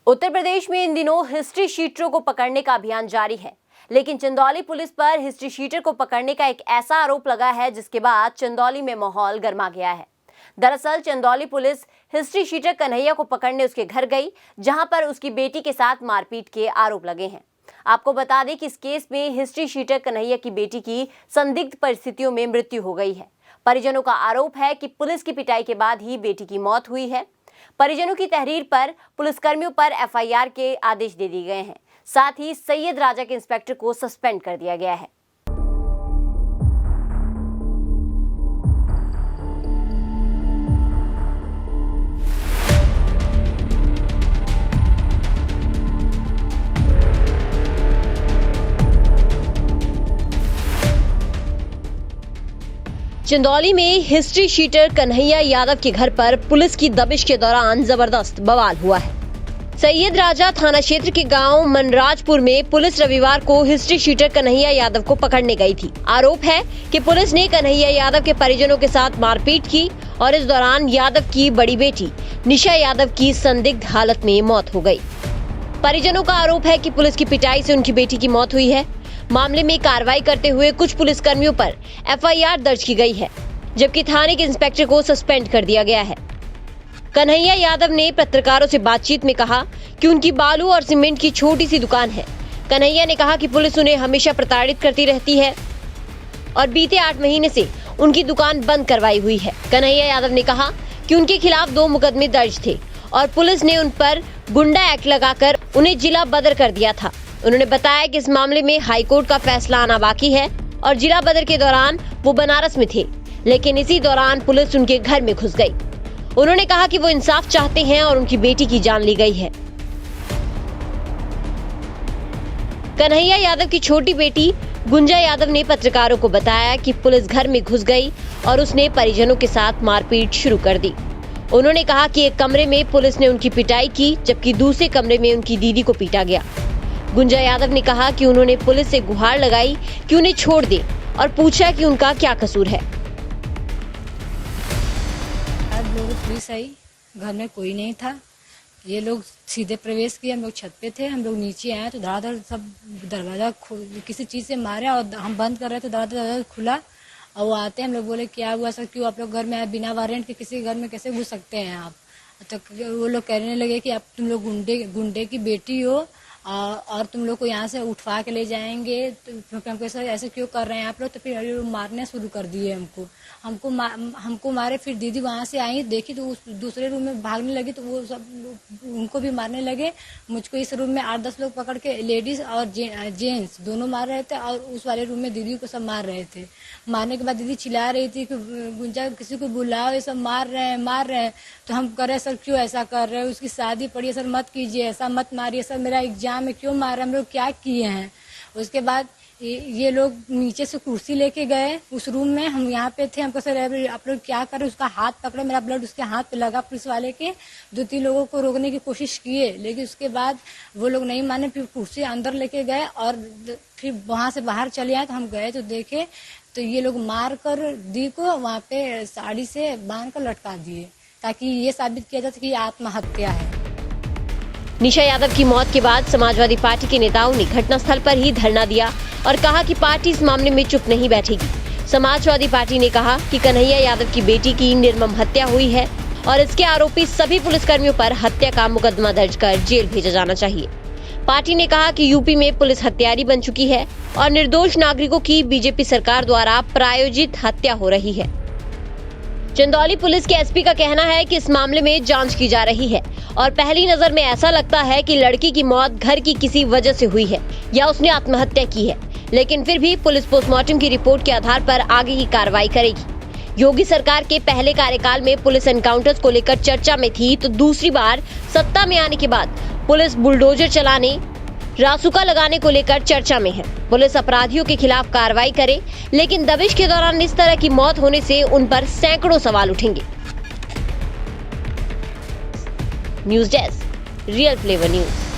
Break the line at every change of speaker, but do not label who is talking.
उत्तर प्रदेश में इन दिनों हिस्ट्री शीटरों को पकड़ने का अभियान जारी है, लेकिन चंदौली पुलिस पर हिस्ट्री शीटर को पकड़ने का एक ऐसा आरोप लगा है जिसके बाद चंदौली में माहौल गर्मा गया है। दरअसल Chandauli police history sheeter Kanhaiya को पकड़ने उसके घर गई, जहां पर उसकी बेटी के साथ मारपीट के आरोप लगे हैं। आपको बता दें कि इस केस में हिस्ट्री शीटर कन्हैया की बेटी की संदिग्ध परिस्थितियों में मृत्यु हो गई है। परिजनों का आरोप है कि पुलिस की पिटाई के बाद ही बेटी की मौत हुई है। परिजनों की तहरीर पर पुलिसकर्मियों पर एफआईआर के आदेश दे दिए गए हैं। साथ ही सैयद राजा के इंस्पेक्टर को सस्पेंड कर दिया गया है। चंदौली में हिस्ट्री शीटर कन्हैया यादव के घर पर पुलिस की दबिश के दौरान जबरदस्त बवाल हुआ है। सैयद राजा थाना क्षेत्र के गांव मनराजपुर में पुलिस रविवार को हिस्ट्री शीटर कन्हैया यादव को पकड़ने गई थी। आरोप है कि पुलिस ने कन्हैया यादव के परिजनों के साथ मारपीट की और इस दौरान यादव की बड़ी बेटी निशा यादव की संदिग्ध हालत में मौत हो गई। परिजनों का आरोप है कि पुलिस की पिटाई से उनकी बेटी की मौत हुई है। मामले में कार्रवाई करते हुए कुछ पुलिसकर्मियों पर एफआईआर दर्ज की गई है, जबकि थाने के इंस्पेक्टर को सस्पेंड कर दिया गया है। कन्हैया यादव ने पत्रकारों से बातचीत में कहा कि उनकी बालू और सीमेंट की छोटी सी दुकान है। कन्हैया ने कहा कि पुलिस उन्हें हमेशा प्रताड़ित करती रहती है और बीते 8 महीने से उनकी दुकान बंद करवाई हुई है। कन्हैया यादव ने कहा कि उनके खिलाफ 2 मुकदमे दर्ज थे और पुलिस ने उन पर गुंडा एक्ट लगाकर उन्हें जिला बदर कर दिया था। उन्होंने बताया कि इस मामले में हाईकोर्ट का फैसला आना बाकी है और जिला बदर के दौरान वो बनारस में थे, लेकिन इसी दौरान पुलिस उनके घर में घुस गई। उन्होंने कहा कि वो इंसाफ चाहते हैं और उनकी बेटी की जान ली गई है। कन्हैया यादव की छोटी बेटी गुंजा यादव ने पत्रकारों को बताया कि पुलिस घर में घुस गई और उसने परिजनों के साथ मारपीट शुरू कर दी। उन्होंने कहा कि एक कमरे में पुलिस ने उनकी पिटाई की, जबकि दूसरे कमरे में उनकी दीदी को पीटा गया। गुंजा यादव ने कहा कि उन्होंने पुलिस से गुहार लगाई कि उन्हें छोड़ दे और पूछा कि उनका क्या कसूर है।
लोग पुलिस आई, घर में कोई नहीं था। ये लोग सीधे प्रवेश किए, हम लोग छत पे थे। हम लोग नीचे आए तो धड़ाधड़ सब दरवाजा किसी चीज से मारे और हम बंद कर रहे थे, दरवाजा खुला और वो आते हैं। हम लोग बोले क्या हुआ सर, क्यों आप लोग घर में आए बिना वारंट के, किसी घर में कैसे घुस सकते हैं आप? तो वो लोग कहने लगे कि आप तुम लोग गुंडे की बेटी हो और तुम लोग को यहाँ से उठवा के ले जाएंगे, तो हमको ऐसे क्यों कर रहे हैं आप लोग? तो फिर मारने शुरू कर दिए हमको मारे। फिर दीदी वहाँ से आई, देखी तो उस दूसरे रूम में भागने लगी, तो वो सब उनको भी मारने लगे। मुझको इस रूम में 8-10 लोग पकड़ के, लेडीज और जेंट्स दोनों मार रहे थे और उस वाले रूम में दीदी को सब मार रहे थे। मारने के बाद दीदी चिल्ला रही थी कि गुंजा किसी को बुलाओ, ये सब मार रहे हैं। तो हम कह रहे सर क्यों ऐसा कर रहे हैं, उसकी शादी पड़ी है सर, मत कीजिए, ऐसा मत मारिए सर, मेरा एग्जाम है, क्यों मार रहे हैं, हम लोग क्या किए हैं? उसके बाद ये लोग नीचे से कुर्सी लेके गए उस रूम में, हम यहाँ पे थे। हमको सर आप लोग क्या कर रहे, उसका हाथ पकड़े, मेरा ब्लड उसके हाथ पे लगा। पुलिस वाले के 2-3 लोगों को रोकने की कोशिश किए, लेकिन उसके बाद वो लोग नहीं माने। फिर कुर्सी अंदर लेके गए और फिर वहाँ से बाहर चले आए। तो हम गए तो देखे तो ये लोग मार कर दी को वहाँ पे साड़ी से बांध कर लटका दिए, ताकि ये साबित किया जा सके कि आत्महत्या है।
निशा यादव की मौत के बाद समाजवादी पार्टी के नेताओं ने घटनास्थल पर ही धरना दिया और कहा कि पार्टी इस मामले में चुप नहीं बैठेगी। समाजवादी पार्टी ने कहा कि कन्हैया यादव की बेटी की निर्मम हत्या हुई है और इसके आरोपी सभी पुलिसकर्मियों पर हत्या का मुकदमा दर्ज कर जेल भेजा जाना चाहिए। पार्टी ने कहा कि यूपी में पुलिस हत्यारी बन चुकी है और निर्दोष नागरिकों की बीजेपी सरकार द्वारा प्रायोजित हत्या हो रही है। चंदौली पुलिस के एसपी का कहना है कि इस मामले में जांच की जा रही है और पहली नजर में ऐसा लगता है कि लड़की की मौत घर की किसी वजह से हुई है या उसने आत्महत्या की है, लेकिन फिर भी पुलिस पोस्टमार्टम की रिपोर्ट के आधार पर आगे की कार्रवाई करेगी। योगी सरकार के पहले कार्यकाल में पुलिस एनकाउंटर्स को लेकर चर्चा में थी, तो दूसरी बार सत्ता में आने के बाद पुलिस बुलडोजर चलाने, रासुका लगाने को लेकर चर्चा में है। पुलिस अपराधियों के खिलाफ कार्रवाई करे, लेकिन दबिश के दौरान इस तरह की मौत होने से उन पर सैकड़ों सवाल उठेंगे। News desk, real flavour news.